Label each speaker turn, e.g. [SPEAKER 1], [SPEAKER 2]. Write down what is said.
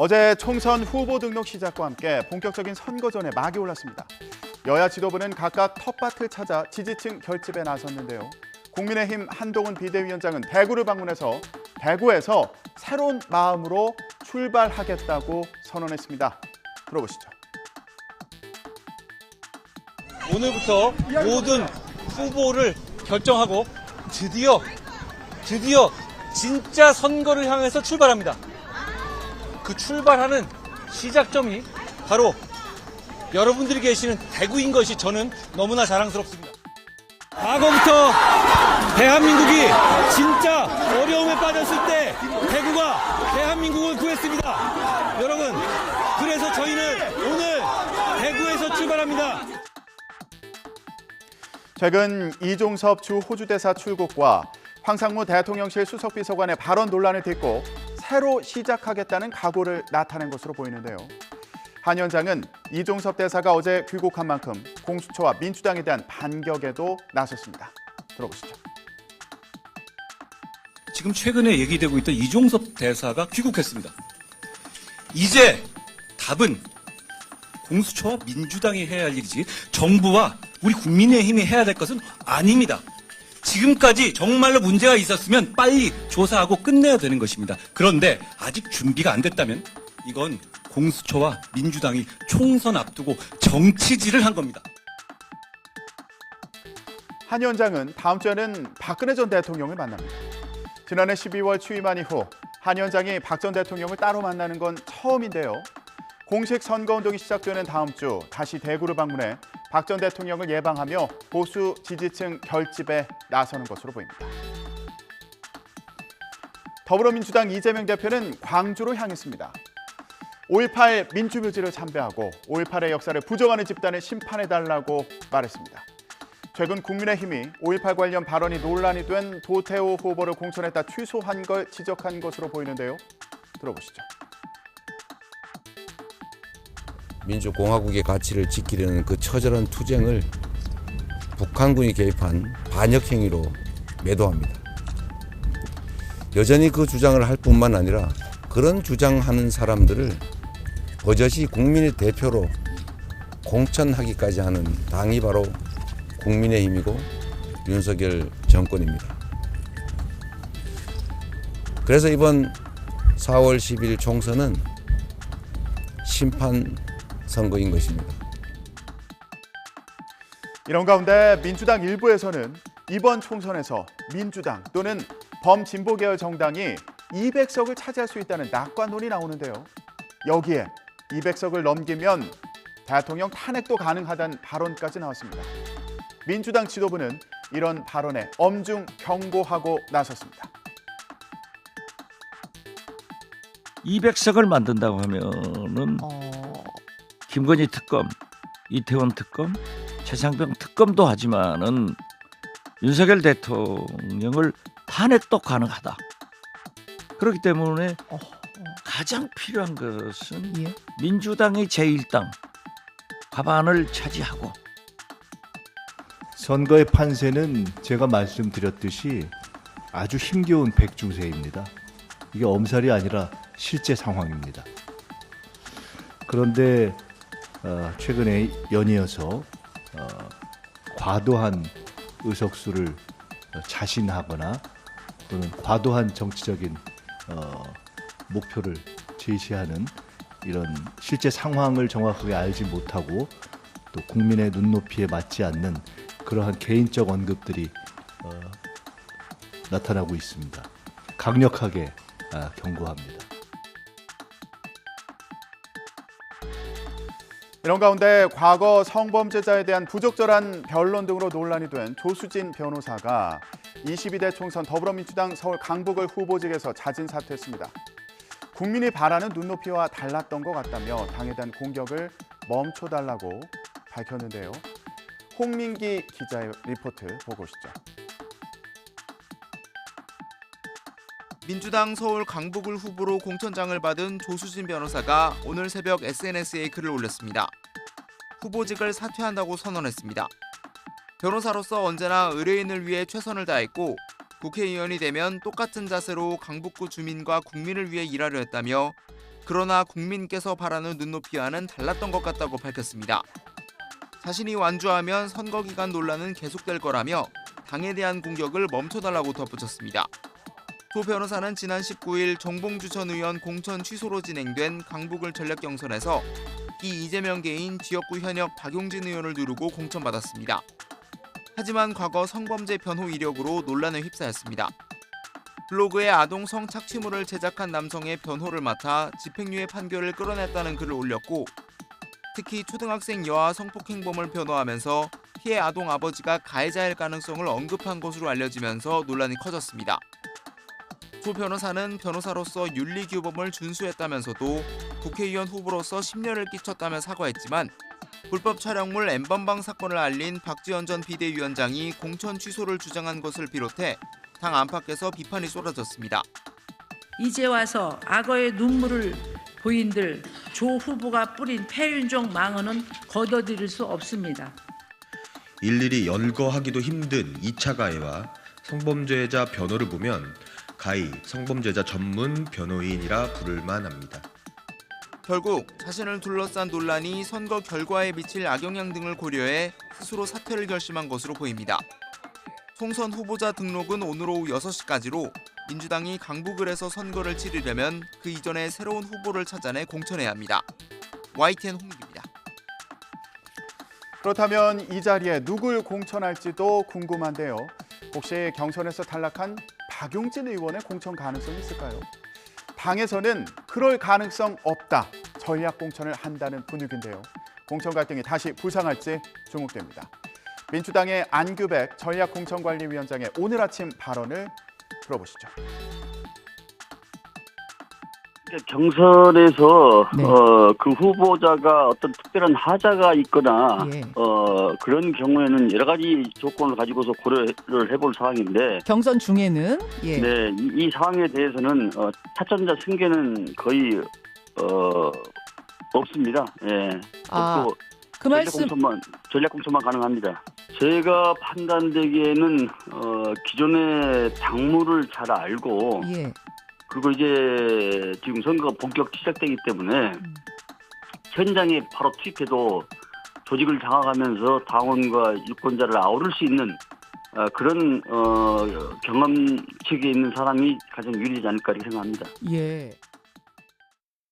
[SPEAKER 1] 어제 총선 후보 등록 시작과 함께 본격적인 선거전에 막이 올랐습니다. 여야 지도부는 각각 텃밭을 찾아 지지층 결집에 나섰는데요. 국민의힘 한동훈 비대위원장은 대구를 방문해서 대구에서 새로운 마음으로 출발하겠다고 선언했습니다. 들어보시죠.
[SPEAKER 2] 오늘부터 모든 후보를 결정하고 드디어 진짜 선거를 향해서 출발합니다. 그 출발하는 시작점이 바로 여러분들이 계시는 대구인 것이 저는 너무나 자랑스럽습니다. 과거부터 대한민국이 진짜 어려움에 빠졌을 때 대구가 대한민국을 구했습니다. 여러분, 그래서 저희는 오늘 대구에서 출발합니다.
[SPEAKER 1] 최근 이종섭 주 호주 대사 출국과 황상무 대통령실 수석비서관의 발언 논란을 딛고 새로 시작하겠다는 각오를 나타낸 것으로 보이는데요. 한 위원장은 이종섭 대사가 어제 귀국한 만큼 공수처와 민주당에 대한 반격에도 나섰습니다. 들어보시죠.
[SPEAKER 3] 지금 최근에 얘기되고 있던 이종섭 대사가 귀국했습니다. 이제 답은 공수처와 민주당이 해야 할 일이지 정부와 우리 국민의힘이 해야 될 것은 아닙니다. 지금까지 정말로 문제가 있었으면 빨리 조사하고 끝내야 되는 것입니다. 그런데 아직 준비가 안 됐다면 이건 공수처와 민주당이 총선 앞두고 정치질을 한 겁니다.
[SPEAKER 1] 한 위원장은 다음 주에는 박근혜 전 대통령을 만납니다. 지난해 12월 취임한 이후 한 위원장이 박 전 대통령을 따로 만나는 건 처음인데요. 공식 선거운동이 시작되는 다음 주 다시 대구를 방문해 박 전 대통령을 예방하며 보수 지지층 결집에 나서는 것으로 보입니다. 더불어민주당 이재명 대표는 광주로 향했습니다. 5.18 민주묘지를 참배하고 5.18의 역사를 부정하는 집단을 심판해달라고 말했습니다. 최근 국민의힘이 5.18 관련 발언이 논란이 된 도태우 후보를 공천했다 취소한 걸 지적한 것으로 보이는데요. 들어보시죠.
[SPEAKER 4] 민주공화국의 가치를 지키려는 그 처절한 투쟁을 북한군이 개입한 반역 행위로 매도합니다. 여전히 그 주장을 할 뿐만 아니라 그런 주장하는 사람들을 버젓이 국민의 대표로 공천하기까지 하는 당이 바로 국민의힘이고 윤석열 정권입니다. 그래서 이번 4월 10일 총선은 심판 선거인 것입니다.
[SPEAKER 1] 이런 가운데 민주당 일부에서는 이번 총선에서 민주당 또는 범진보 계열 정당이 200석을 차지할 수 있다는 낙관론이 나오는데요. 여기에 200석을 넘기면 대통령 탄핵도 가능하다는 발언까지 나왔습니다. 민주당 지도부는 이런 발언에 엄중 경고하고 나섰습니다.
[SPEAKER 5] 200석을 만든다고 하면은 김건희 특검, 이태원 특검, 최상병 특검도 하지만은 윤석열 대통령을 탄핵도 가능하다. 그렇기 때문에 가장 필요한 것은 민주당의 제1당 과반을 차지하고
[SPEAKER 6] 선거의 판세는 제가 말씀드렸듯이 아주 힘겨운 백중세입니다. 이게 엄살이 아니라 실제 상황입니다. 그런데 최근에 연이어서 과도한 의석수를 자신하거나 또는 과도한 정치적인 목표를 제시하는 이런 실제 상황을 정확하게 알지 못하고 또 국민의 눈높이에 맞지 않는 그러한 개인적 언급들이 나타나고 있습니다. 강력하게 경고합니다.
[SPEAKER 1] 이런 가운데 과거 성범죄자에 대한 부적절한 변론 등으로 논란이 된 조수진 변호사가 22대 총선 더불어민주당 서울 강북을 후보직에서 자진 사퇴했습니다. 국민이 바라는 눈높이와 달랐던 것 같다며 당에 대한 공격을 멈춰달라고 밝혔는데요. 홍민기 기자의 리포트 보고 오시죠.
[SPEAKER 7] 민주당 서울 강북을 후보로 공천장을 받은 조수진 변호사가 오늘 새벽 SNS에 글을 올렸습니다. 후보직을 사퇴한다고 선언했습니다. 변호사로서 언제나 의뢰인을 위해 최선을 다했고 국회의원이 되면 똑같은 자세로 강북구 주민과 국민을 위해 일하려 했다며 그러나 국민께서 바라는 눈높이와는 달랐던 것 같다고 밝혔습니다. 자신이 완주하면 선거 기간 논란은 계속될 거라며 당에 대한 공격을 멈춰달라고 덧붙였습니다. 조 변호사는 지난 19일 정봉주 전 의원 공천 취소로 진행된 강북을 전략 경선에서 이재명 개인 지역구 현역 박용진 의원을 누르고 공천받았습니다. 하지만 과거 성범죄 변호 이력으로 논란에 휩싸였습니다. 블로그에 아동 성착취물을 제작한 남성의 변호를 맡아 집행유예 판결을 끌어냈다는 글을 올렸고, 특히 초등학생 여아 성폭행범을 변호하면서 피해 아동 아버지가 가해자일 가능성을 언급한 것으로 알려지면서 논란이 커졌습니다. 조 변호사는 변호사로서 윤리규범을 준수했다면서도 국회의원 후보로서 심려를 끼쳤다며 사과했지만, 불법 촬영물 N번방 사건을 알린 박지원 전 비대위원장이 공천 취소를 주장한 것을 비롯해 당 안팎에서 비판이 쏟아졌습니다.
[SPEAKER 8] 이제 와서 악어의 눈물을 보인들 조 후보가 뿌린 폐윤종 망언은 거둬들일 수 없습니다.
[SPEAKER 9] 일일이 연거하기도 힘든 2차 가해와 성범죄자 변호를 보면 가히 성범죄자 전문 변호인이라 부를 만합니다.
[SPEAKER 7] 결국 자신을 둘러싼 논란이 선거 결과에 미칠 악영향 등을 고려해 스스로 사퇴를 결심한 것으로 보입니다. 총선 후보자 등록은 오늘 오후 6시까지로 민주당이 강북을에서 선거를 치르려면 그 이전에 새로운 후보를 찾아내 공천해야 합니다. YTN 홍익입니다.
[SPEAKER 1] 그렇다면 이 자리에 누굴 공천할지도 궁금한데요. 혹시 경선에서 탈락한 박용진 의원의 공천 가능성이 있을까요? 당에서는 그럴 가능성 없다, 전략 공천을 한다는 분위기인데요. 공천 갈등이 다시 부상할지 주목됩니다. 민주당의 안규백 전략공천관리위원장의 오늘 아침 발언을 들어보시죠.
[SPEAKER 10] 경선에서
[SPEAKER 11] 네.
[SPEAKER 10] 그 후보자가 어떤 특별한 하자가 있거나
[SPEAKER 11] 예.
[SPEAKER 10] 그런 경우에는 여러 가지 조건을 가지고서 고려를 해볼 사항인데
[SPEAKER 11] 경선 중에는 예.
[SPEAKER 10] 네, 이 상황에 대해서는 타천자 승계는 거의 없습니다. 예.
[SPEAKER 11] 아,
[SPEAKER 10] 없고
[SPEAKER 11] 그 말씀
[SPEAKER 10] 전략 공천만 가능합니다. 제가 판단되기에는 기존의 당무를 잘 알고
[SPEAKER 11] 예.
[SPEAKER 10] 그리고 이제 지금 선거가 본격 시작되기 때문에 현장에 바로 투입해도 조직을 장악하면서 당원과 유권자를 아우를 수 있는 그런 경험치에 있는 사람이 가장 유리하지 않을까 이렇게 생각합니다.
[SPEAKER 11] 예.